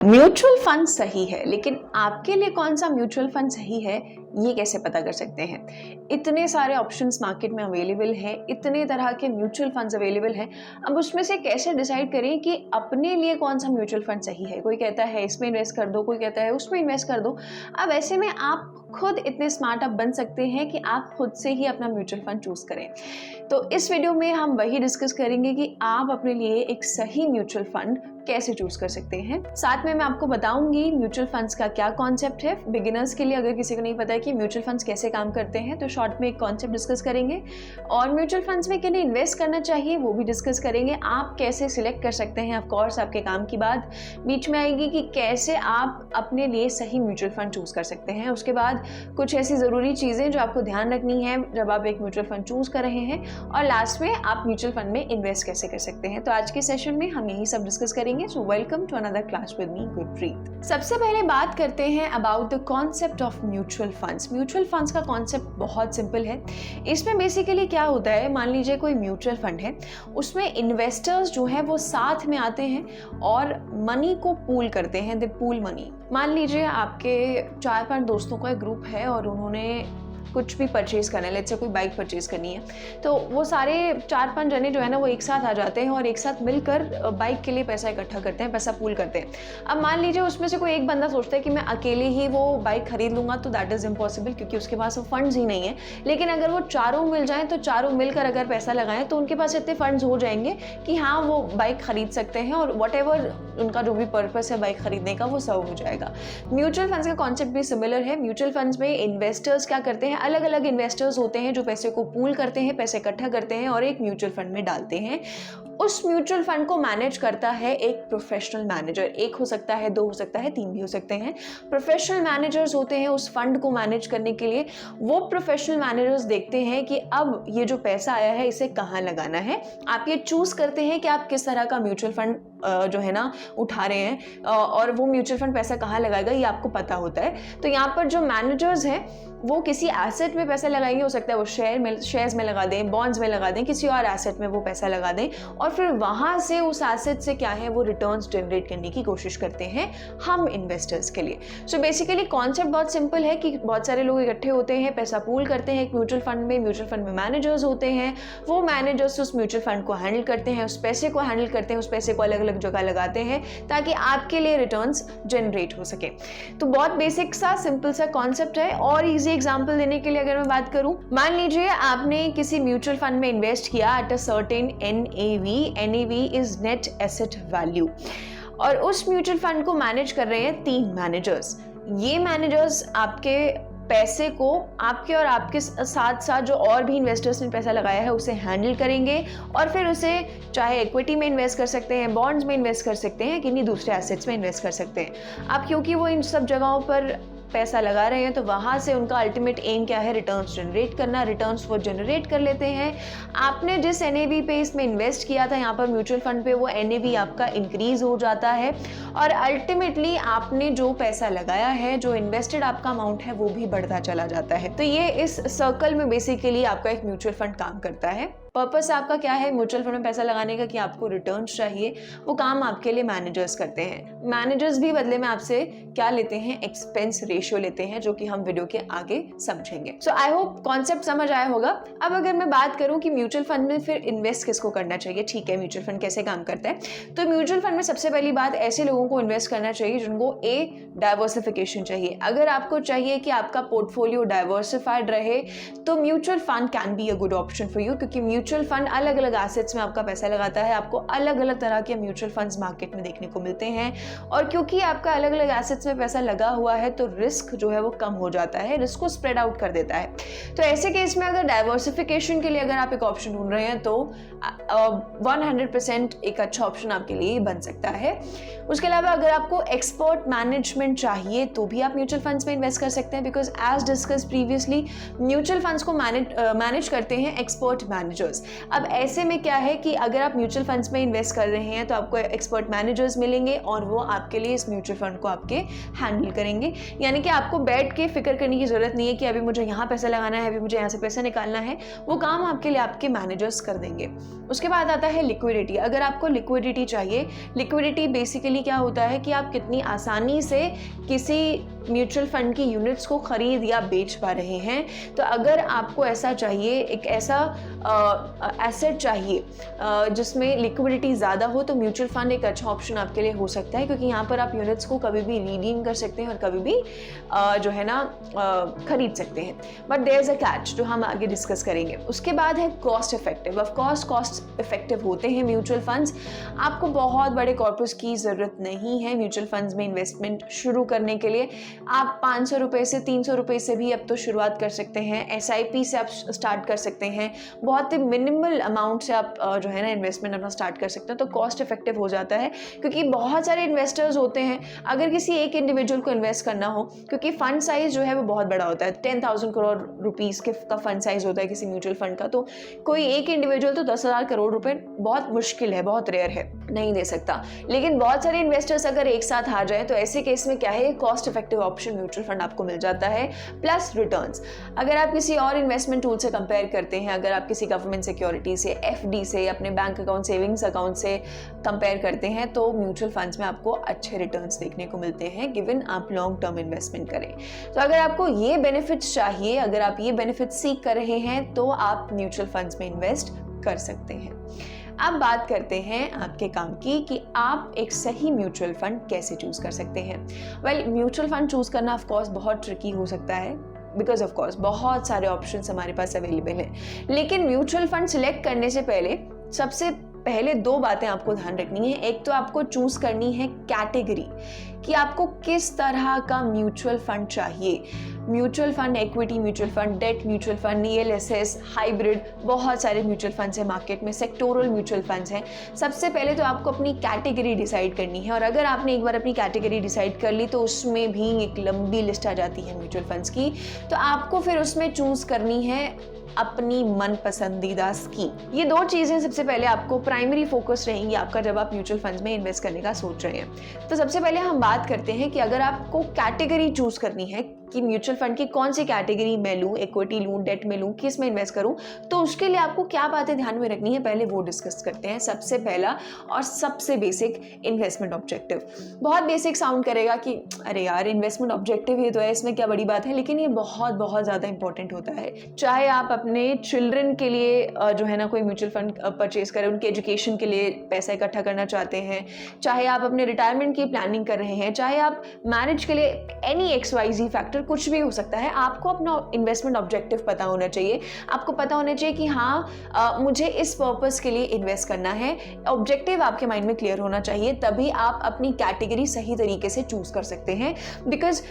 Mutual fund सही है, लेकिन आपके लिए कौन सा म्यूचुअल फंड सही है ये कैसे पता कर सकते हैं? इतने सारे ऑप्शंस मार्केट में अवेलेबल हैं, इतने तरह के म्यूचुअल फंड्स अवेलेबल हैं। अब उसमें से कैसे डिसाइड करें कि अपने लिए कौन सा म्यूचुअल फंड सही है? कोई कहता है इसमें इन्वेस्ट कर दो, कोई कहता है उसमें इन्वेस्ट कर दो। अब ऐसे में आप खुद इतने स्मार्ट अप बन सकते हैं कि आप खुद से ही अपना म्यूचुअल फंड चूज करें। तो इस वीडियो में हम वही डिस्कस करेंगे कि आप अपने लिए एक सही म्यूचुअल फंड कैसे चूज कर सकते हैं। साथ में मैं आपको बताऊंगी म्यूचुअल फंड्स का क्या कॉन्सेप्ट है। बिगिनर्स के लिए अगर किसी को नहीं पता है कि म्यूचुअल फंड्स कैसे काम करते हैं तो शॉर्ट में एक कॉन्सेप्ट डिस्कस करेंगे, और म्यूचुअल फंड्स में किन्हें इन्वेस्ट करना चाहिए वो भी डिस्कस करेंगे। आप कैसे सिलेक्ट कर सकते हैं, ऑफ कोर्स आपके काम की बात बीच में आएगी कि कैसे आप अपने लिए सही म्यूचुअल फंड चूज कर सकते हैं। उसके बाद कुछ ऐसी ज़रूरी चीज़ें जो आपको ध्यान रखनी है जब आप एक म्यूचुअल फंड चूज कर रहे हैं, और लास्ट में आप म्यूचुअल फंड में इन्वेस्ट कैसे कर सकते हैं। तो आज के सेशन में हम यही सब डिस्कस करेंगे। So welcome to another class with me Gurpreet. सबसे पहले बात करते हैं about the concept of mutual funds. Mutual funds का कॉन्सेप्ट बहुत सिंपल है। इसमें बेसिकली क्या होता है, मान लीजिए कोई म्यूचुअल फंड है, उसमें इन्वेस्टर्स जो हैं वो साथ में आते हैं और मनी को पूल करते हैं, दे पूल मनी। मान लीजिए आपके 4-5 दोस्तों का एक ग्रुप है और उन्होंने कुछ भी परचेज करना है, लेट्स से कोई बाइक परचेज करनी है, तो वो सारे 4-5 जने जो है ना वो एक साथ आ जाते हैं और एक साथ मिलकर बाइक के लिए पैसा इकट्ठा करते हैं, पैसा पूल करते हैं। अब मान लीजिए उसमें से कोई एक बंदा सोचता है कि मैं अकेले ही वो बाइक खरीद लूंगा, तो दैट इज़ इम्पॉसिबल क्योंकि उसके पास वो फंड्स ही नहीं है। लेकिन अगर वो चारों मिल जाएं तो चारों मिलकर अगर पैसा लगाएं तो उनके पास इतने फंड्स हो जाएंगे कि हाँ वो बाइक खरीद सकते हैं, और वट एवर उनका जो भी पर्पस है बाइक खरीदने का वो सर्व हो जाएगा। म्यूचुअल फंड्स का कॉन्सेप्ट भी सिमिलर है। म्यूचुअल फंड्स में इन्वेस्टर्स क्या करते हैं, अलग अलग इन्वेस्टर्स होते हैं जो पैसे को पूल करते हैं, पैसे इकट्ठा करते हैं और एक म्यूचुअल फंड में डालते हैं। उस म्यूचुअल फंड को मैनेज करता है एक प्रोफेशनल मैनेजर। एक हो सकता है, 2 हो सकता है, 3 भी हो सकते हैं। प्रोफेशनल मैनेजर्स होते हैं उस फंड को मैनेज करने के लिए। वो प्रोफेशनल मैनेजर्स देखते हैं कि अब ये जो पैसा आया है इसे कहाँ लगाना है। आप ये चूज करते हैं कि आप किस तरह का म्यूचुअल फंड जो है ना उठा रहे हैं, और वो म्यूचुअल फंड पैसा कहाँ लगाएगा ये आपको पता होता है। तो यहाँ पर जो मैनेजर्स हैं वो किसी एसेट में पैसा लगाएंगे, हो सकता है वो शेयर्स में लगा दें, बॉन्ड्स में लगा दें, किसी और एसेट में वो पैसा लगा दें, और फिर वहाँ से उस एसेट से क्या है वो रिटर्न्स जनरेट करने की कोशिश करते हैं हम इन्वेस्टर्स के लिए। सो बेसिकली कॉन्सेप्ट बहुत सिंपल है कि बहुत सारे लोग इकट्ठे होते हैं, पैसा पूल करते हैं एक म्यूचुअल फंड में। म्यूचुअल फंड में मैनेजर्स होते हैं, वो मैनेजर्स उस म्यूचुअल फंड को हैंडल करते हैं, उस पैसे को हैंडल करते हैं, उस पैसे को अलग अलग जगह लगाते हैं ताकि आपके लिए रिटर्न्स जनरेट हो सके। तो बहुत बेसिक सा सिंपल सा कॉन्सेप्ट है। और इजी एग्जांपल देने के लिए अगर मैं बात करूं, मान लीजिए आपने किसी म्यूचुअल फंड में इन्वेस्ट किया at a certain NAV is net asset value, और उस म्यूचुअल फंड को मैनेज कर रहे हैं 3 मैनेजर्स। ये मैनेजर्स आपके पैसे को आपके और आपके साथ साथ जो और भी इन्वेस्टर्स ने पैसा लगाया है उसे हैंडल करेंगे, और फिर उसे चाहे इक्विटी में इन्वेस्ट कर सकते हैं, बॉन्ड्स में इन्वेस्ट कर सकते हैं, किन्हीं दूसरे एसेट्स में इन्वेस्ट कर सकते हैं। अब क्योंकि वो इन सब जगहों पर पैसा लगा रहे हैं तो वहाँ से उनका अल्टीमेट एम क्या है, रिटर्न्स जनरेट करना। रिटर्न्स वो जनरेट कर लेते हैं। आपने जिस NAV पे इसमें इन्वेस्ट किया था यहाँ पर म्यूचुअल फंड पे, वो NAV आपका इंक्रीज हो जाता है, और अल्टीमेटली आपने जो पैसा लगाया है, जो इन्वेस्टेड आपका अमाउंट है वो भी बढ़ता चला जाता है। तो ये इस सर्कल में बेसिकली आपका एक म्यूचुअल फंड काम करता है। पर्पस आपका क्या है म्यूचुअल फंड में पैसा लगाने का, कि आपको रिटर्न्स चाहिए। वो काम आपके लिए मैनेजर्स करते हैं। मैनेजर्स भी बदले में आपसे क्या लेते हैं, एक्सपेंस रेशियो लेते हैं, जो कि हम वीडियो के आगे समझेंगे। सो आई होप कॉन्सेप्ट समझ आया होगा। अब अगर मैं बात करूं कि म्यूचुअल फंड में फिर इन्वेस्ट किसको करना चाहिए, ठीक है, म्यूचुअल फंड कैसे काम करता है, तो म्यूचुअल फंड में सबसे पहली बात ऐसे लोगों को इन्वेस्ट करना चाहिए जिनको डाइवर्सिफिकेशन चाहिए। अगर आपको चाहिए कि आपका पोर्टफोलियो डाइवर्सिफाइड रहे तो mutual fund can be a good option for you, क्योंकि म्यूचुअल फंड अलग अलग एसेट्स में आपका पैसा लगाता है। आपको अलग अलग तरह के म्यूचुअल फंड्स मार्केट में देखने को मिलते हैं, और क्योंकि आपका अलग अलग एसेट्स में पैसा लगा हुआ है तो रिस्क जो है वो कम हो जाता है, रिस्क को स्प्रेड आउट कर देता है। तो ऐसे केस में अगर डाइवर्सिफिकेशन के लिए अगर आप एक ऑप्शन ढूंढ रहे हैं तो 100% एक अच्छा ऑप्शन आपके लिए बन सकता है। उसके अलावा अगर आपको एक्सपर्ट मैनेजमेंट चाहिए तो भी आप म्यूचुअल फंड्स में इन्वेस्ट कर सकते हैं, because as discuss previously mutual funds को मैनेज करते हैं एक्सपर्ट मैनेजर्स। अब ऐसे में क्या है कि अगर आप म्यूचुअल फंड्स में इन्वेस्ट कर रहे हैं तो आपको एक्सपर्ट मैनेजर्स मिलेंगे और वो आपके लिए इस म्यूचुअल फंड को आपके हैंडल करेंगे। यानी कि आपको बैठ के फिक्र करने की ज़रूरत नहीं है कि अभी मुझे यहाँ पैसा लगाना है, अभी मुझे यहाँ से पैसा निकालना है। वो काम आपके लिए आपके मैनेजर्स कर देंगे। उसके बाद आता है लिक्विडिटी। अगर आपको लिक्विडिटी चाहिए, लिक्विडिटी बेसिकली क्या होता है कि आप कितनी आसानी से किसी म्यूचुअल फंड की यूनिट्स को खरीद या बेच पा रहे हैं। तो अगर आपको ऐसा चाहिए, एक ऐसा एसेट चाहिए जिसमें लिक्विडिटी ज़्यादा हो, तो म्यूचुअल फंड एक अच्छा ऑप्शन आपके लिए हो सकता है, क्योंकि यहाँ पर आप यूनिट्स को कभी भी रिडीम कर सकते हैं और कभी भी जो है ना खरीद सकते हैं। But there is a catch जो हम आगे डिस्कस करेंगे। उसके बाद है cost effective. Of course cost effective होते हैं म्यूचुअल फंड्स। आपको बहुत बड़े कॉर्पस की ज़रूरत नहीं है म्यूचुअल फंड्स में इन्वेस्टमेंट शुरू करने के लिए। आप 500 रुपये से 300 रुपये से भी अब तो शुरुआत कर सकते हैं। SIP से आप स्टार्ट कर सकते हैं। बहुत ही मिनिमल अमाउंट से आप जो है ना इन्वेस्टमेंट अपना स्टार्ट कर सकते हैं। तो कॉस्ट इफेक्टिव हो जाता है, क्योंकि बहुत सारे इन्वेस्टर्स होते हैं। अगर किसी एक इंडिविजुअल को इन्वेस्ट करना हो, क्योंकि फंड साइज जो है वो बहुत बड़ा होता है, 10,000 करोड़ रुपीज़ का फंड साइज होता है किसी म्यूचुअल फंड का, तो कोई एक इंडिविजुअल तो 10,000 करोड़ रुपए बहुत मुश्किल है, बहुत रेयर है, नहीं दे सकता। लेकिन बहुत सारे इन्वेस्टर्स अगर एक साथ आ जाए तो ऐसे केस में क्या है, cost effective option mutual fund आपको मिल जाता है, प्लस रिटर्न्स। अगर आप किसी और इन्वेस्टमेंट टूल से कंपेयर करते हैं, अगर आप किसी गवर्नमेंट सिक्योरिटी से, FD से, अपने बैंक अकाउंट, सेविंग्स अकाउंट से कंपेयर करते हैं, तो म्यूचुअल फंड्स में आपको अच्छे रिटर्न्स देखने को मिलते हैं, गिवन आप लॉन्ग टर्म इन्वेस्टमेंट करें। तो अगर आपको ये बेनिफिट्स चाहिए, अगर आप ये बेनिफिट्स सीख कर रहे हैं, तो आप म्यूचुअल फंड्स में इन्वेस्ट कर सकते हैं। अब बात करते हैं आपके काम की कि आप एक सही म्यूचुअल फंड कैसे चूज कर सकते हैं। वेल, म्यूचुअल फंड चूज करना ऑफ कोर्स बहुत ट्रिकी हो सकता है, बिकॉज ऑफ कोर्स बहुत सारे ऑप्शंस हमारे पास अवेलेबल हैं। लेकिन म्यूचुअल फंड सिलेक्ट करने से पहले सबसे पहले 2 बातें आपको ध्यान रखनी है। एक तो आपको चूज करनी है कैटेगरी, कि आपको किस तरह का म्यूचुअल फंड चाहिए। Mutual fund, equity mutual fund, debt mutual fund, ELSS, hybrid, बहुत सारे म्यूचुअल फंड्स हैं मार्केट में, सेक्टोरल म्यूचुअल फंड्स हैं। सबसे पहले तो आपको अपनी कैटेगरी डिसाइड करनी है, और अगर आपने एक बार अपनी कैटेगरी डिसाइड कर ली तो उसमें भी एक लंबी लिस्ट आ जाती है म्यूचुअल फंड्स की। तो आपको फिर उसमें चूज करनी है अपनी मन पसंदीदा स्कीम। ये 2 चीज़ें सबसे पहले आपको प्राइमरी फोकस रहेंगी आपका जब आप म्यूचुअल फंड्स में इन्वेस्ट करने का सोच रहे हैं। तो सबसे पहले हम बात करते हैं कि अगर आपको कैटेगरी चूज करनी है कि म्यूचुअल फंड की कौन सी कैटेगरी मैं लूँ, इक्विटी लूँ, डेट में लूँ, किस में इन्वेस्ट करूँ, तो उसके लिए आपको क्या बातें ध्यान में रखनी है, पहले वो डिस्कस करते हैं। सबसे पहला और सबसे बेसिक, इन्वेस्टमेंट ऑब्जेक्टिव। बहुत बेसिक साउंड करेगा कि अरे यार इन्वेस्टमेंट ऑब्जेक्टिव ही तो है, इसमें क्या बड़ी बात है, लेकिन ये बहुत बहुत ज़्यादा इंपॉर्टेंट होता है। चाहे आप अपने चिल्ड्रन के लिए जो है ना कोई म्यूचुअल फंड परचेज करें, उनके एजुकेशन के लिए पैसा इकट्ठा करना चाहते हैं, चाहे आप अपने रिटायरमेंट की प्लानिंग कर रहे हैं, चाहे आप मैरिज के लिए, एनी XYZ फैक्टर, कुछ भी हो सकता है, आपको अपना इन्वेस्टमेंट ऑब्जेक्टिव पता होना चाहिए। आपको पता होना चाहिए कि हाँ मुझे इस पर्पस के लिए इन्वेस्ट करना है। ऑब्जेक्टिव आपके माइंड में क्लियर होना चाहिए, तभी आप अपनी कैटेगरी सही तरीके से चूज कर सकते हैं। बिकॉज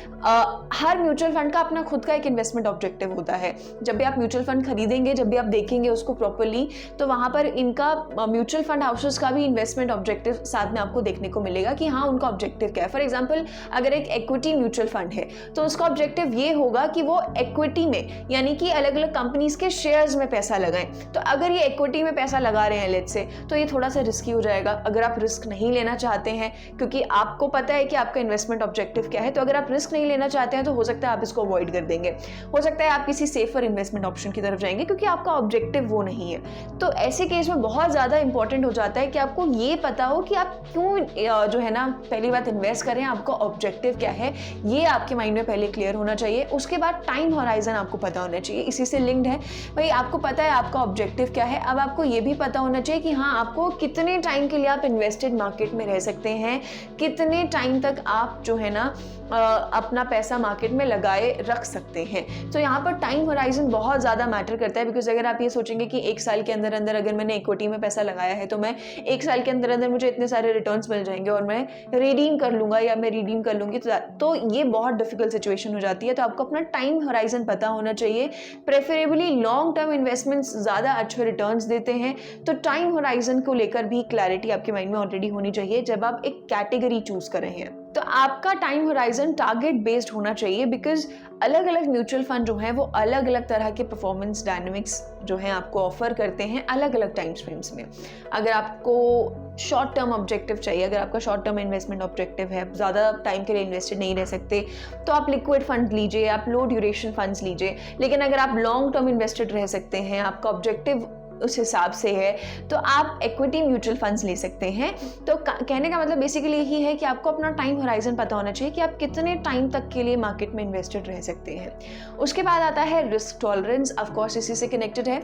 हर म्यूचुअल फंड का अपना खुद का एक इन्वेस्टमेंट ऑब्जेक्टिव होता है। जब भी आप म्यूचुअल फंड खरीदेंगे, जब भी आप देखेंगे उसको प्रॉपरली, तो वहां पर इनका म्यूचुअल फंड हाउसेस का भी इन्वेस्टमेंट ऑब्जेक्टिव साथ में आपको देखने को मिलेगा कि हाँ उनका ऑब्जेक्टिव क्या है। फॉर एग्जाम्पल, अगर एक इक्विटी म्यूचुअल फंड है तो उसका ऑब्जेक्टिव ये होगा कि वो इक्विटी में, यानी कि अलग अलग कंपनीज के शेयर्स में पैसा लगाएं। तो अगर ये इक्विटी में पैसा लगा रहे हैं लेट्स से, तो ये थोड़ा सा रिस्की हो जाएगा। अगर आप रिस्क नहीं लेना चाहते हैं, क्योंकि आपको पता है कि आपका इन्वेस्टमेंट ऑब्जेक्टिव क्या है, तो अगर आप रिस्क नहीं लेना चाहते हैं तो हो सकता है आप इसको अवॉइड कर देंगे। हो सकता है आप किसी सेफर इन्वेस्टमेंट ऑप्शन की तरफ जाएंगे, क्योंकि आपका ऑब्जेक्टिव वो नहीं है। तो ऐसे केस में बहुत ज़्यादा इंपॉर्टेंट हो जाता है कि आपको ये पता हो कि आप क्यों जो है ना पहली बात इन्वेस्ट करें, आपका ऑब्जेक्टिव क्या है, ये आपके माइंड में पहले क्लियर होना चाहिए। उसके बाद टाइम होराइजन आपको पता होना चाहिए, इसी से लिंक्ड है भाई। आपको पता है आपका ऑब्जेक्टिव क्या है, अब आपको ये भी पता होना चाहिए कि हाँ आपको कितने टाइम के लिए आप इन्वेस्टेड मार्केट में रह सकते हैं, कितने टाइम तक आप जो है ना अपना पैसा मार्केट में लगाए रख सकते हैं। तो यहाँ पर टाइम होराइजन बहुत ज़्यादा मैटर करता है। बिकॉज अगर आप ये सोचेंगे कि 1 साल के अंदर अंदर अगर मैंने इक्विटी में पैसा लगाया है तो मैं 1 साल के अंदर अंदर मुझे इतने सारे रिटर्न्स मिल जाएंगे और मैं रिडीम कर लूँगा या मैं रिडीम कर लूँगी, तो ये बहुत डिफिकल्ट सिचुएशन हो जाती है। तो आपको अपना टाइम होराइजन पता होना चाहिए। प्रेफरेबली लॉन्ग टर्म इन्वेस्टमेंट्स ज़्यादा अच्छे रिटर्न्स देते हैं, तो टाइम होराइजन को लेकर भी क्लैरिटी आपके माइंड में ऑलरेडी होनी चाहिए जब आप एक कैटेगरी चूज कर रहे हैं। तो आपका टाइम होराइजन टारगेट बेस्ड होना चाहिए, बिकॉज अलग अलग म्यूचुअल फंड जो हैं वो अलग अलग तरह के परफॉर्मेंस डायनामिक्स जो हैं आपको ऑफर करते हैं अलग अलग टाइम फ्रेम्स में। अगर आपको शॉर्ट टर्म ऑब्जेक्टिव चाहिए, अगर आपका शॉर्ट टर्म इन्वेस्टमेंट ऑब्जेक्टिव है, ज़्यादा टाइम के लिए इन्वेस्टेड नहीं रह सकते, तो आप लिक्विड फंड लीजिए, आप लो ड्यूरेशन फंड्स लीजिए। लेकिन अगर आप लॉन्ग टर्म इन्वेस्टेड रह सकते हैं, आपका ऑब्जेक्टिव उस हिसाब से है, तो आप इक्विटी म्यूचुअल फंड्स ले सकते हैं। तो कहने का मतलब बेसिकली यही है कि आपको अपना टाइम होराइजन पता होना चाहिए कि आप कितने टाइम तक के लिए मार्केट में इन्वेस्टेड रह सकते हैं। उसके बाद आता है रिस्क टॉलरेंस, ऑफ कोर्स इसी से कनेक्टेड है।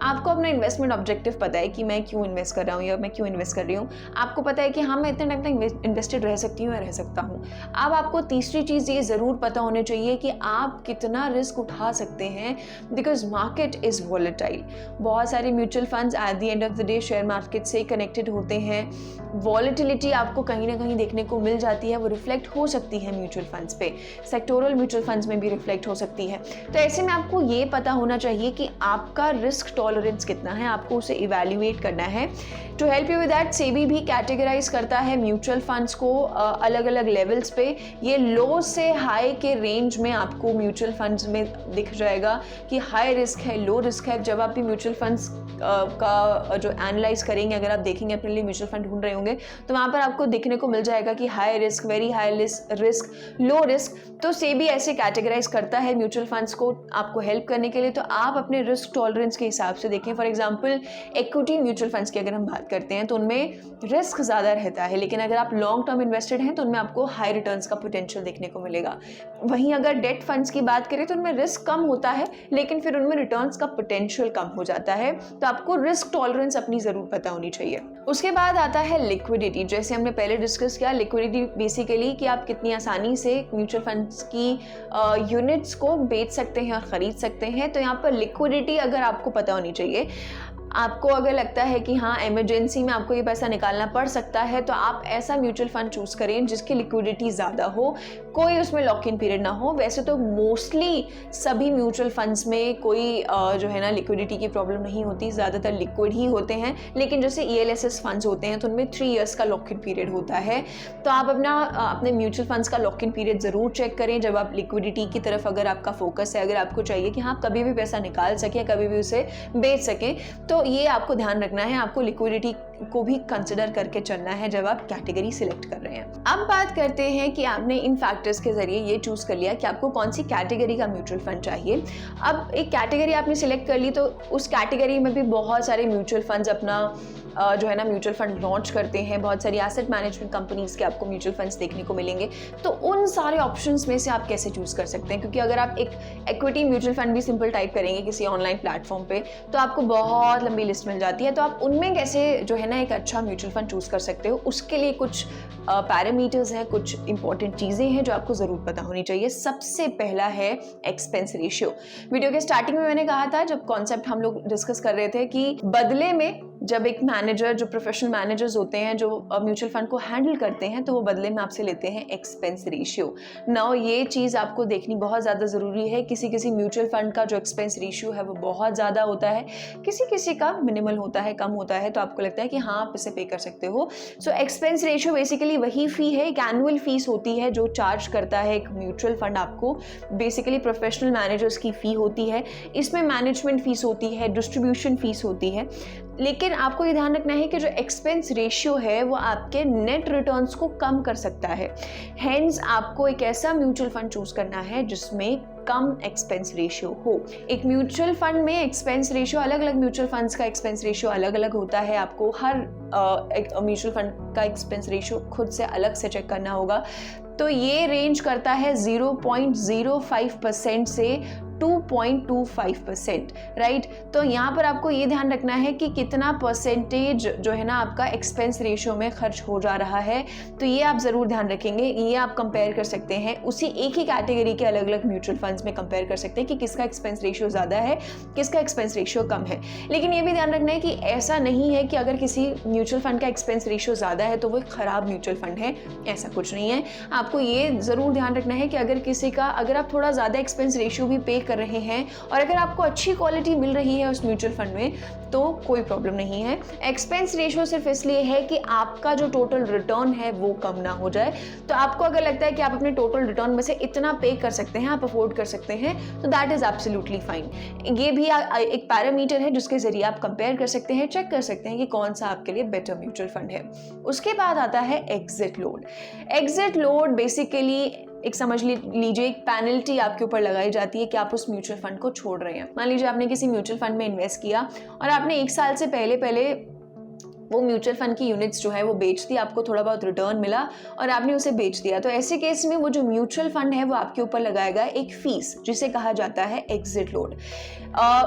आपको अपना इन्वेस्टमेंट ऑब्जेक्टिव पता है कि मैं क्यों इन्वेस्ट कर रहा हूँ या मैं क्यों इन्वेस्ट कर रही हूँ। आपको पता है कि हाँ, मैं इतने टाइम तक इन्वेस्टेड रह सकती हूँ या रह सकता हूँ। अब आपको तीसरी चीज़ ये ज़रूर पता होनी चाहिए कि आप कितना रिस्क उठा सकते हैं, बिकॉज मार्केट इज़ वॉलेटाइल। बहुत सारे mutual funds at the end of the day share market से कनेक्टेड होते हैं। वॉलेटिलिटी आपको कहीं ना कहीं देखने को मिल जाती है, वो रिफ्लेक्ट हो सकती है म्यूचुअल फंड्स पे, सेक्टोरल म्यूचुअल फंड्स में भी रिफ्लेक्ट हो सकती है। तो ऐसे में आपको ये पता होना चाहिए कि आपका रिस्क टॉलरेंस कितना है, आपको उसे इवैल्यूएट करना है। To help you with that, SEBI भी कैटेगराइज करता है म्यूचुअल फंड्स को अलग अलग लेवल्स पे। ये लो से हाई के रेंज में आपको म्यूचुअल फंड्स में दिख जाएगा कि हाई रिस्क है, लो रिस्क है। जब आप भी म्यूचुअल फंड्स का जो एनालाइज करेंगे, अगर आप देखेंगे अपने लिए म्यूचुअल फंड ढूंढ रहे होंगे, तो वहाँ पर आपको देखने को मिल जाएगा कि high risk, very high risk, low risk. तो सेबी ऐसे कैटेगराइज करता है म्यूचुअल फंड्स को आपको हेल्प करने के लिए। तो आप अपने रिस्क टॉलरेंस के हिसाब से देखें। For example equity mutual funds की अगर हम बात करते हैं तो उनमें रिस्क ज़्यादा रहता है, लेकिन अगर आप लॉन्ग टर्म इन्वेस्टेड हैं तो उनमें आपको हाई रिटर्न्स का पोटेंशियल देखने को मिलेगा। वहीं अगर डेट फंड्स की बात करें तो उनमें रिस्क कम होता है, लेकिन फिर उनमें रिटर्न्स का पोटेंशियल कम हो जाता है। तो आपको रिस्क टॉलरेंस अपनी ज़रूर पता होनी चाहिए। उसके बाद आता है लिक्विडिटी। जैसे हमने पहले डिस्कस किया, लिक्विडिटी बेसिकली कि आप कितनी आसानी से म्यूचुअल फंड्स की यूनिट्स को बेच सकते हैं और ख़रीद सकते हैं। तो यहाँ पर लिक्विडिटी अगर आपको पता होनी चाहिए। आपको अगर लगता है कि हाँ, इमरजेंसी में आपको ये पैसा निकालना पड़ सकता है, तो आप ऐसा म्यूचुअल फंड चूज़ करें जिसकी लिक्विडिटी ज़्यादा हो, कोई उसमें लॉक इन पीरियड ना हो। वैसे तो मोस्टली सभी म्यूचुअल फंड्स में कोई जो है ना लिक्विडिटी की प्रॉब्लम नहीं होती, ज़्यादातर लिक्विड ही होते हैं। लेकिन जैसे ELSS फंड्स होते हैं तो उनमें 3 इयर्स का लॉक इन पीरियड होता है। तो आप अपने म्यूचुअल फंड्स का लॉक इन पीरियड ज़रूर चेक करें जब आप लिक्विडिटी की तरफ अगर आपका फोकस है। अगर आपको चाहिए कि हाँ, कभी भी पैसा निकाल सकें, कभी भी उसे बेच सकें, तो ये आपको ध्यान रखना है। आपको लिक्विडिटी को भी कंसिडर करके चलना है जब आप कैटेगरी सिलेक्ट कर रहे हैं। अब बात करते हैं कि आपने इन फैक्टर्स के जरिए ये चूज कर लिया कि आपको कौन सी कैटेगरी का म्यूचुअल फंड चाहिए। अब एक कैटेगरी आपने सिलेक्ट कर ली, तो उस कैटेगरी में भी बहुत सारे म्यूचुअल फंड्स अपना जो है ना म्यूचुअल फंड लॉन्च करते हैं। बहुत सारी एसेट मैनेजमेंट कंपनीज के आपको म्यूचुअल फंड्स देखने को मिलेंगे। तो उन सारे ऑप्शंस में से आप कैसे चूज कर सकते हैं, क्योंकि अगर आप एक इक्विटी म्यूचुअल फंड भी सिंपल टाइप करेंगे किसी ऑनलाइन प्लेटफॉर्म पे तो आपको बहुत लंबी लिस्ट मिल जाती है। तो आप उनमें कैसे जो है ना एक अच्छा म्यूचुअल फंड चूज कर सकते हो, उसके लिए कुछ पैरामीटर्स हैं, कुछ इंपॉर्टेंट चीज़ें हैं जो आपको ज़रूर पता होनी चाहिए। सबसे पहला है एक्सपेंस रेशियो। वीडियो के स्टार्टिंग में मैंने कहा था, जब कॉन्सेप्ट हम लोग डिस्कस कर रहे थे, कि बदले में जब एक मैनेजर, जो प्रोफेशनल मैनेजर्स होते हैं जो म्यूचुअल फंड को हैंडल करते हैं, तो वो बदले में आपसे लेते हैं एक्सपेंस रेशियो। नाउ ये चीज़ आपको देखनी बहुत ज़्यादा ज़रूरी है। किसी किसी म्यूचुअल फंड का जो एक्सपेंस रेशियो है वो बहुत ज़्यादा होता है, किसी किसी का मिनिमल होता है, कम होता है। तो आपको लगता है कि हाँ, आप इसे पे कर सकते हो। सो एक्सपेंस रेशियो बेसिकली वही फी है, एक एनुअल फीस होती है जो चार्ज करता है एक म्यूचुअल फंड आपको। बेसिकली प्रोफेशनल मैनेजर्स की फ़ी होती है, इसमें मैनेजमेंट फीस होती है, डिस्ट्रीब्यूशन फीस होती है। लेकिन आपको ये ध्यान रखना है कि जो एक्सपेंस रेशियो है वो आपके नेट रिटर्न्स को कम कर सकता है। हेंस आपको एक ऐसा म्यूचुअल फंड चूज करना है जिसमें कम एक्सपेंस रेशियो हो। एक म्यूचुअल फंड में एक्सपेंस रेशियो, अलग अलग म्यूचुअल फंड्स का एक्सपेंस रेशियो अलग अलग होता है। आपको हर एक म्यूचुअल फंड का एक्सपेंस रेशियो खुद से अलग से चेक करना होगा। तो ये रेंज करता है 0.05% से 2.25%, राइट। तो यहाँ पर आपको ये ध्यान रखना है कि कितना परसेंटेज जो है ना आपका एक्सपेंस रेशियो में खर्च हो जा रहा है। तो ये आप ज़रूर ध्यान रखेंगे। ये आप कंपेयर कर सकते हैं, उसी एक ही कैटेगरी के अलग अलग म्यूचुअल फंड्स में कंपेयर कर सकते हैं कि किसका एक्सपेंस रेशियो ज़्यादा है, किसका एक्सपेंस रेशियो कम है। लेकिन ये भी ध्यान रखना है कि ऐसा नहीं है कि अगर किसी म्यूचुअल फंड का एक्सपेंस रेशियो ज़्यादा है तो वो एक ख़राब म्यूचुअल फंड है, ऐसा कुछ नहीं है। आपको ये ज़रूर ध्यान रखना है कि अगर किसी का, अगर आप थोड़ा ज़्यादा एक्सपेंस रेशियो भी पे कर रहे हैं और अगर आपको अच्छी क्वालिटी मिल रही है उस म्यूचुअल फंड में तो कोई प्रॉब्लम नहीं है। एक्सपेंस रेशियो सिर्फ इसलिए है कि आपका जो टोटल रिटर्न है वो कम ना हो जाए। तो आपको अगर लगता है कि आप अपने टोटल रिटर्न में से इतना पे कर सकते हैं, आप अफोर्ड कर सकते हैं, तो दैट इज एब्सोल्युटली फाइन। ये भी एक पैरामीटर है जिसके जरिए आप कंपेयर कर सकते हैं, चेक कर सकते हैं कि कौन सा आपके लिए बेटर म्यूचुअल फंड है। उसके बाद आता है exit load. Exit load basically एक समझ लीजिए एक पेनल्टी आपके ऊपर लगाई जाती है कि आप उस म्यूचुअल फंड को छोड़ रहे हैं। मान लीजिए आपने किसी म्यूचुअल फंड में इन्वेस्ट किया और आपने 1 साल से पहले वो म्यूचुअल फंड की यूनिट्स जो है वो बेच दी, आपको थोड़ा बहुत रिटर्न मिला और आपने उसे बेच दिया। तो ऐसे केस में वो जो म्यूचुअल फंड है वो आपके ऊपर लगाएगा एक फीस जिसे कहा जाता है एग्जिट लोड।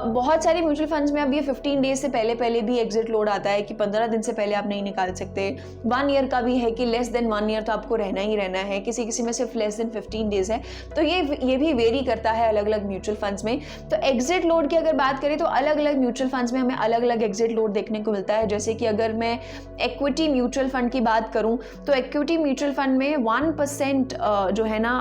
बहुत सारे म्यूचुअल फंड्स में अब ये 15 डेज से पहले भी एग्जिट लोड आता है कि 15 दिन से पहले आप नहीं निकाल सकते। 1 ईयर का भी है कि लेस देन 1 ईयर तो आपको रहना ही रहना है, किसी में सिर्फ लेस देन 15 डेज है। तो ये भी वेरी करता है अलग अलग म्यूचुअल फंड्स में। तो एग्जिट लोड की अगर बात करें तो अलग अलग म्यूचुअल फंड्स में हमें अलग अलग एग्जिट लोड देखने को मिलता है। जैसे कि अगर मैं इक्विटी म्यूचुअल फंड की बात करूं तो इक्विटी म्यूचुअल फंड में 1% जो है ना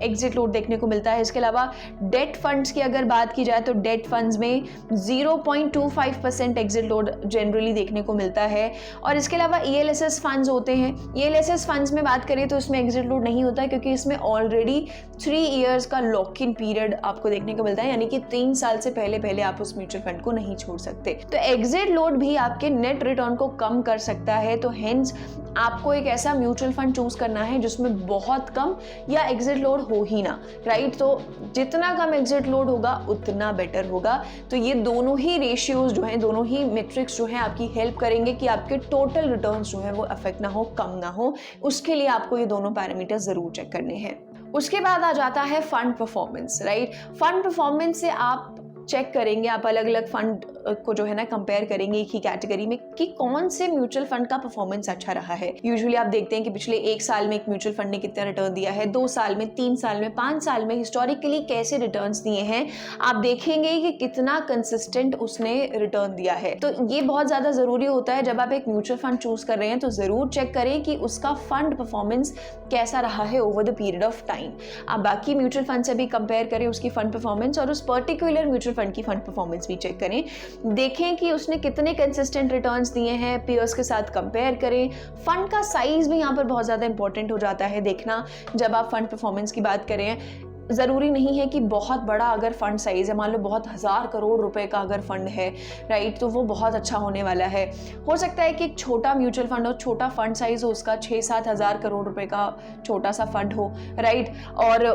एग्जिट लोड देखने को मिलता है। इसके अलावा डेट फंड्स की अगर बात की जाए तो डेट फंड्स में 0.25% एग्जिट लोड जनरली देखने को मिलता है। और इसके अलावा ELSS फंड्स होते हैं। ELSS फंड्स में बात करें तो इसमें एग्जिट लोड नहीं होता है क्योंकि इसमें ऑलरेडी 3 इयर्स का लॉक इन पीरियड आपको देखने को मिलता है, यानी कि 3 साल से पहले आप उस म्यूचुअल फंड को नहीं छोड़ सकते। तो एग्जिट लोड भी आपके नेट रिटर्न को कम कर सकता है। तो हेंस आपको एक ऐसा म्यूचुअल फंड चूज करना है जिसमें बहुत कम या एग्जिट लोड हो ही ना, राइट। तो जितना कम एग्जिट लोड होगा उतना बेटर होगा। तो ये दोनों ही रेशियोज जो हैं, दोनों ही मेट्रिक्स जो हैं आपकी हेल्प करेंगे कि आपके टोटल रिटर्न्स जो हैं वो अफेक्ट ना हो, कम ना हो। उसके लिए आपको ये दोनों पैरामीटर जरूर चेक करने हैं। उसके बाद आ जाता है fund performance, right. Fund performance से आप चेक करेंगे, आप अलग अलग फंड को जो है ना कंपेयर करेंगे एक ही कैटेगरी में कि कौन से म्यूचुअल फंड का परफॉर्मेंस अच्छा रहा है। यूजुअली आप देखते हैं कि पिछले 1 साल में एक म्यूचुअल फंड ने कितना रिटर्न दिया है, 2 साल में, 3 साल में, 5 साल में हिस्टोरिकली कैसे रिटर्न्स दिए हैं। आप देखेंगे कि कितना कंसिस्टेंट उसने रिटर्न दिया है। तो ये बहुत ज़्यादा ज़रूरी होता है जब आप एक म्यूचुअल फंड चूज कर रहे हैं, तो ज़रूर चेक करें कि उसका फंड परफॉर्मेंस कैसा रहा है over the period of time. आप बाकी म्यूचुअल फंड से भी कंपेयर करें उसकी फंड परफॉर्मेंस और उस पर्टिकुलर म्यूचुअल फंड की फंड परफॉर्मेंस भी चेक करें। देखें कि उसने कितने कंसिस्टेंट रिटर्न्स दिए हैं, पीयर्स के साथ कंपेयर करें। फंड का साइज भी यहाँ पर बहुत ज़्यादा इंपॉर्टेंट हो जाता है देखना जब आप फंड परफॉर्मेंस की बात करें। ज़रूरी नहीं है कि बहुत बड़ा अगर फंड साइज है, मान लो बहुत 1000 करोड़ रुपए का अगर फंड है, राइट, तो वो बहुत अच्छा होने वाला है। हो सकता है कि एक छोटा म्यूचुअल फंड हो, छोटा फंड साइज हो, उसका 6-7 हज़ार करोड़ रुपए का छोटा सा फंड हो, राइट, और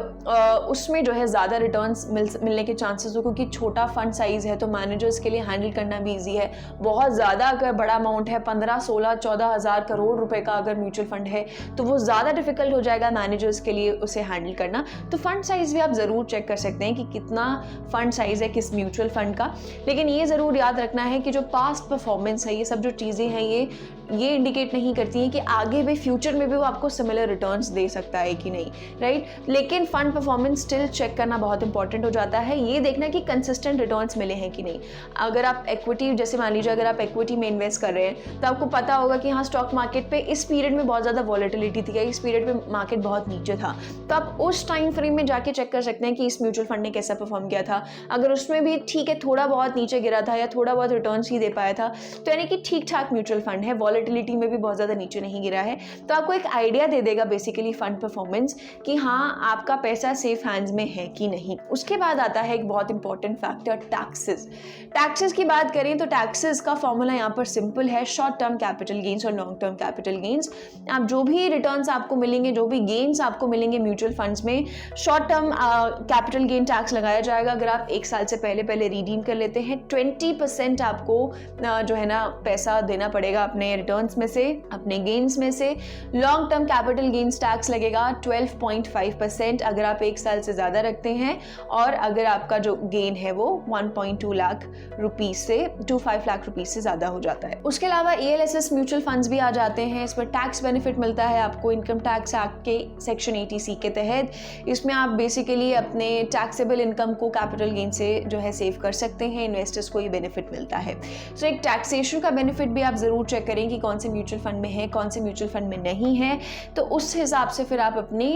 उसमें जो है ज़्यादा रिटर्न्स मिलने के चांसेस हो क्योंकि छोटा फंड साइज है तो मैनेजर्स के लिए हैंडल करना भी ईजी है। बहुत ज़्यादा अगर बड़ा अमाउंट है, 15, 16, 14 हज़ार करोड़ रुपए का अगर म्यूचुअल फंड है तो वो ज़्यादा डिफिकल्ट हो जाएगा मैनेजर्स के लिए उसे हैंडल करना। तो फंड साइज भी आप जरूर चेक कर सकते हैं कि कितना फंड साइज है किस म्यूचुअल फंड का। लेकिन ये जरूर याद रखना है कि जो पास्ट परफॉर्मेंस है, ये सब जो चीजें हैं ये इंडिकेट नहीं करती हैं कि आगे भी फ्यूचर में भी वो आपको सिमिलर रिटर्न्स दे सकता है कि नहीं, राइट। लेकिन फंड परफॉर्मेंस स्टिल चेक करना बहुत इंपॉर्टेंट हो जाता है, ये देखना कि कंसिस्टेंट रिटर्न्स मिले हैं कि नहीं। अगर आप इक्विटी, जैसे मान लीजिए अगर आप इक्विटी में इन्वेस्ट कर रहे हैं तो आपको पता होगा कि हाँ स्टॉक मार्केट पे इस पीरियड में बहुत ज़्यादा वॉलेटिलिटी थी या इस पीरियड पे मार्केट बहुत नीचे था, तो आप उस टाइम फ्रेम में जाके चेक कर सकते हैं कि इस म्यूचुअल फंड ने कैसा परफॉर्म किया था। अगर उसमें भी ठीक है थोड़ा बहुत नीचे गिरा था या थोड़ा बहुत रिटर्न्स ही दे पाया था तो यानी कि ठीक ठाक म्यूचुअल फंड है, वॉलेटिलिटी में भी बहुत ज़्यादा नीचे नहीं गिरा है, तो आपको एक आइडिया दे देगा बेसिकली फंड परफॉर्मेंस कि हाँ आपका पैसा सेफ हैंड्स में है कि नहीं। उसके बाद आता है एक बहुत इंपॉर्टेंट फैक्टर, टैक्सेस। टैक्सेस की बात करें तो टैक्सेस का फॉर्मूला यहाँ पर सिंपल है, शॉर्ट टर्म कैपिटल गेन्स और लॉन्ग टर्म कैपिटल गेन्स। आप जो भी रिटर्न्स आपको मिलेंगे, जो भी गेन्स आपको मिलेंगे म्यूचुअल फंड्स में, short term capital gain tax लगाया जाएगा। अगर आप 1 साल से पहले रिडीम कर लेते हैं 20% आपको जो है ना पैसा देना पड़ेगा अपने रिटर्न्स में से, अपने गेन्स में से। Long term capital gains tax लगेगा 12.5% अगर आप 1 साल से ज़्यादा रखते हैं और अगर आपका जो गेन है वो 1.2 लाख रुपीज़ से 25 लाख रुपीज़ से ज़्यादा हो जाता है। उसके अलावा ELSS म्यूचुअल फंड्स भी आ जाते हैं, इस पर टैक्स बेनिफिट मिलता है आपको इनकम टैक्स एक्ट के सेक्शन 80C के तहत। इसमें आप बेसिकली अपने टैक्सेबल इनकम को कैपिटल गेन से जो है सेव कर सकते हैं, इन्वेस्टर्स को ये बेनिफिट मिलता है। सो एक टैक्सेशन का बेनिफिट भी आप ज़रूर चेक करें कि कौन से म्यूचुअल फंड में है, कौन से म्यूचुअल फंड में नहीं है, तो उस हिसाब से फिर आप अपनी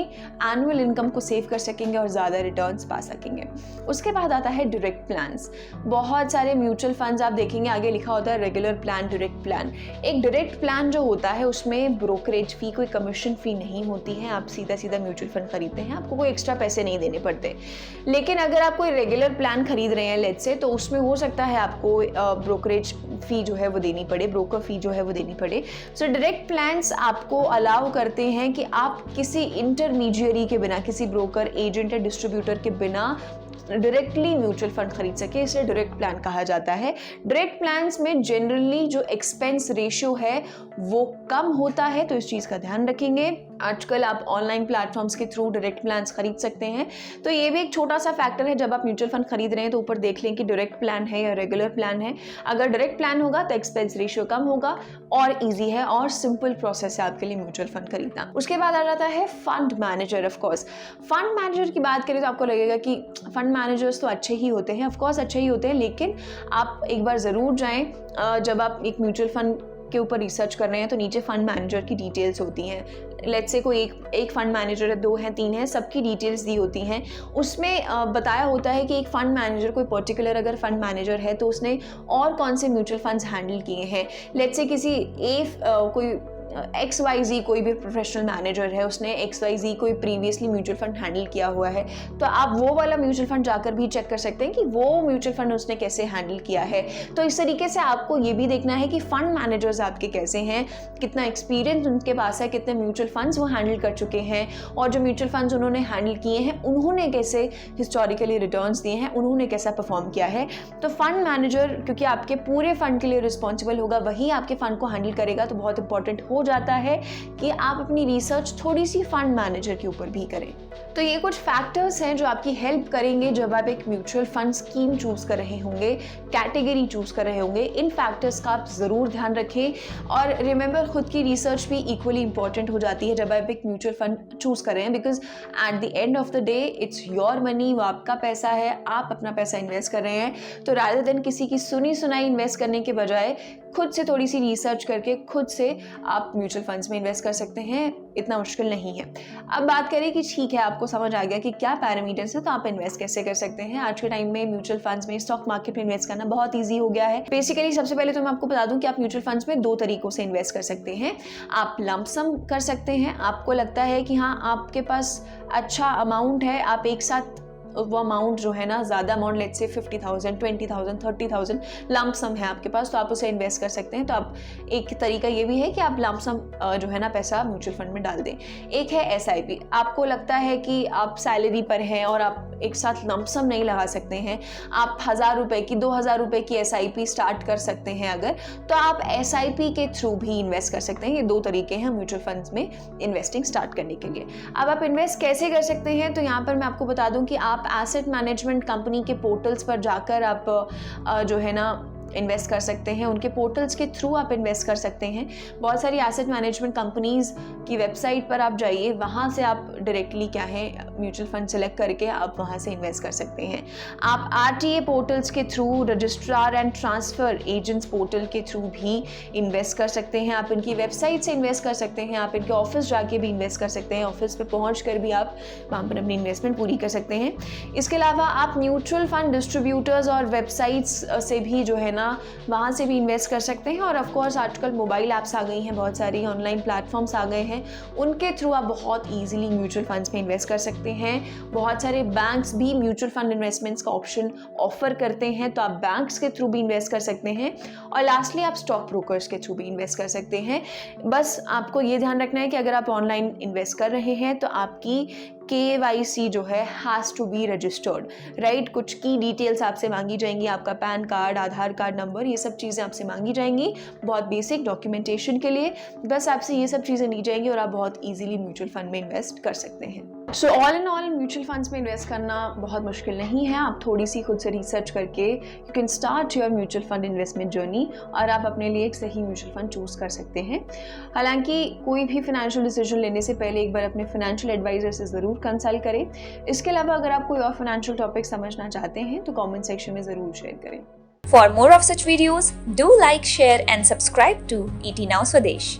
एनुअल इनकम को सेव कर सकेंगे और ज़्यादा रिटर्न्स पा सकेंगे। उसके बाद आता है डायरेक्ट प्लान्स। बहुत सारे म्यूचुअल फंड्स आप देखेंगे आगे लिखा होता है रेगुलर प्लान, डायरेक्ट प्लान। एक डायरेक्ट प्लान जो होता है उसमें ब्रोकरेज फी, कोई कमीशन फी नहीं होती है, आप सीधा सीधा म्यूचुअल फंड खरीदते हैं, आपको कोई एक्स्ट्रा पैसे नहीं देने पड़ते। लेकिन अगर आप कोई रेगुलर प्लान खरीद रहे हैं लेट्स से, तो उसमें हो सकता है आपको ब्रोकरेज फी जो है वो देनी पड़े, ब्रोकर फी जो है वो देनी पड़े। सो डायरेक्ट प्लान्स आपको अलाउ करते हैं कि आप किसी इंटरमीडियरी के बिना, किसी ब्रोकर, एजेंट या डिस्ट्रीब्यूटर के बिना डायरेक्टली म्यूचुअल फंड खरीद सके, इसे डायरेक्ट प्लान कहा जाता है। डायरेक्ट प्लान्स में जनरली जो एक्सपेंस रेशियो है वो कम होता है, तो इस चीज़ का ध्यान रखेंगे। आजकल आप ऑनलाइन प्लेटफॉर्म्स के थ्रू डायरेक्ट प्लान्स खरीद सकते हैं, तो ये भी एक छोटा सा फैक्टर है। जब आप म्यूचुअल फंड खरीद रहे हैं तो ऊपर देख लें कि डायरेक्ट प्लान है या रेगुलर प्लान है। अगर डायरेक्ट प्लान होगा तो एक्सपेंस रेशियो कम होगा और ईजी है और सिंपल प्रोसेस है आपके लिए म्यूचुअल फंड खरीदना। उसके बाद आ जाता है fund manager. Of course fund manager की बात करें तो आपको लगेगा कि फंड मैनेजर्स तो अच्छे ही होते हैं, ऑफकोर्स अच्छे ही होते हैं, लेकिन आप एक बार ज़रूर जाएं जब आप एक म्यूचुअल फंड के ऊपर रिसर्च कर रहे हैं तो नीचे फंड मैनेजर की डिटेल्स होती हैं। लेट्स से कोई एक फंड मैनेजर है, 2 हैं, 3 हैं, सबकी डिटेल्स दी होती हैं। उसमें बताया होता है कि एक फंड मैनेजर, कोई पर्टिकुलर अगर फंड मैनेजर है तो उसने और कौन से म्यूचुअल फंड्स हैंडल किए हैं। लेट्स से किसी कोई XYZ कोई भी प्रोफेशनल मैनेजर है, उसने XYZ कोई प्रीवियसली म्यूचुअल फंड हैंडल किया हुआ है, तो आप वो वाला म्यूचुअल फंड जाकर भी चेक कर सकते हैं कि वो म्यूचुअल फंड उसने कैसे हैंडल किया है। तो इस तरीके से आपको ये भी देखना है कि फंड मैनेजर्स आपके कैसे हैं, कितना एक्सपीरियंस उनके पास है, कितने म्यूचुअल फंड्स वो हैंडल कर चुके हैं, और जो म्यूचुअल फंड्स उन्होंने हैंडल किए हैं उन्होंने कैसे हिस्टोरिकली रिटर्न्स दिए हैं, उन्होंने कैसा परफॉर्म किया है। तो फंड मैनेजर क्योंकि आपके पूरे फंड के लिए रिस्पॉन्सिबल होगा, वही आपके फंड को हैंडल करेगा, तो बहुत इंपॉर्टेंट हो जाता है कि आप अपनी रिसर्च थोड़ी सी फंड मैनेजर के ऊपर भी करें। तो ये कुछ फैक्टर्स हैं जो आपकी हेल्प करेंगे जब आप एक म्यूचुअल फंड स्कीम चूज कर रहे होंगे, कैटेगरी चूज कर रहे होंगे। इन फैक्टर्स का आप जरूर ध्यान रखें और रिमेंबर खुद की रिसर्च भी इक्वली इंपॉर्टेंट हो जाती है जब आप एक म्यूचुअल फंड चूज कर रहे हैं, because at the end of the day it's your money, वो आपका पैसा है, आप अपना पैसा इन्वेस्ट कर रहे हैं। तो रादर देन किसी की सुनी सुनाई इन्वेस्ट करने के बजाय खुद से थोड़ी सी रिसर्च करके खुद से आप म्यूचुअल फंड्स में इन्वेस्ट कर सकते हैं, इतना मुश्किल नहीं है। अब बात करें कि ठीक है आपको समझ आ गया कि क्या पैरामीटर्स है, तो आप इन्वेस्ट कैसे कर सकते हैं। आज के टाइम में म्यूचुअल फंड्स में, स्टॉक मार्केट में इन्वेस्ट करना बहुत ईजी हो गया है। बेसिकली सबसे पहले तो मैं आपको बता दूं कि आप म्यूचुअल फंड्स में 2 तरीकों से इन्वेस्ट कर सकते हैं। आप लंप सम कर सकते हैं, आपको लगता है कि हाँ आपके पास अच्छा अमाउंट है, आप एक साथ वो अमाउंट जो है ना, ज़्यादा अमाउंट लेट्स से 50,000, 20,000, 30,000 लंप सम है आपके पास, तो आप उसे इन्वेस्ट कर सकते हैं। तो आप एक तरीका ये भी है कि आप लंप सम जो है ना पैसा म्यूचुअल फंड में डाल दें। एक है SIP। आपको लगता है कि आप सैलरी पर हैं और आप एक साथ लंप सम नहीं लगा सकते हैं, आप 1,000 रुपये की, 2,000 रुपये की SIP स्टार्ट कर सकते हैं अगर, तो आप SIP के थ्रू भी इन्वेस्ट कर सकते हैं। ये 2 तरीके हैं म्यूचुअल फंड्स में इन्वेस्टिंग स्टार्ट करने के लिए। अब आप इन्वेस्ट कैसे कर सकते हैं, तो यहाँ पर मैं आपको बता दूँ कि आप एसेट मैनेजमेंट कंपनी के पोर्टल्स पर जाकर आप जो है ना इन्वेस्ट कर सकते हैं, उनके पोर्टल्स के थ्रू आप इन्वेस्ट कर सकते हैं। बहुत सारी एसेट मैनेजमेंट कंपनीज की वेबसाइट पर आप जाइए, वहाँ से आप डायरेक्टली क्या है म्यूचुअल फंड सेलेक्ट करके आप वहाँ से इन्वेस्ट कर सकते हैं। आप RTA पोर्टल्स के through, registrar and transfer agents portal के थ्रू भी इन्वेस्ट कर सकते हैं। आप इनकी वेबसाइट से इन्वेस्ट कर सकते हैं, आप इनके ऑफिस जाके भी इन्वेस्ट कर सकते हैं, ऑफिस पर पहुँच कर भी आप वहाँ पर अपनी इन्वेस्टमेंट पूरी कर सकते हैं। इसके अलावा आप म्यूचुअल फंड डिस्ट्रीब्यूटर्स और वेबसाइट्स से भी जो है ना वहाँ से भी इन्वेस्ट कर सकते हैं। और ऑफ कोर्स आजकल मोबाइल ऐप्स आ गई हैं, बहुत सारी ऑनलाइन प्लेटफॉर्म्स आ गए हैं, उनके थ्रू आप बहुत इजीली म्यूचुअल फंड्स में इन्वेस्ट कर सकते हैं। बहुत सारे बैंक्स भी म्यूचुअल फंड इन्वेस्टमेंट्स का ऑप्शन ऑफर करते हैं, तो आप बैंक्स के थ्रू भी इन्वेस्ट कर सकते हैं। और लास्टली आप स्टॉक ब्रोकर्स के थ्रू भी इन्वेस्ट कर सकते हैं। बस आपको ये ध्यान रखना है कि अगर आप ऑनलाइन इन्वेस्ट कर रहे हैं तो आपकी KYC जो है has to be registered, right. कुछ की डिटेल्स आपसे मांगी जाएंगी, आपका PAN card, Aadhaar card number, ये सब चीज़ें आपसे मांगी जाएंगी बहुत बेसिक डॉक्यूमेंटेशन के लिए। बस आपसे ये सब चीज़ें ली जाएंगी और आप बहुत इजीली म्यूचुअल फंड में इन्वेस्ट कर सकते हैं। So all in all mutual funds में इन्वेस्ट करना बहुत मुश्किल नहीं है। आप थोड़ी सी खुद से रिसर्च करके you can start your mutual fund investment journey और आप अपने लिए एक सही म्यूचुअल फंड चूज़ कर सकते हैं। हालांकि कोई भी फाइनेंशियल डिसीजन लेने से पहले एक बार अपने फाइनेंशियल एडवाइजर से ज़रूर कंसल्ट करें। इसके अलावा अगर आप कोई और फाइनेंशियल टॉपिक समझना चाहते हैं तो कमेंट सेक्शन में ज़रूर शेयर करें। For more of such videos, do like, share and subscribe to ET Now Swadesh.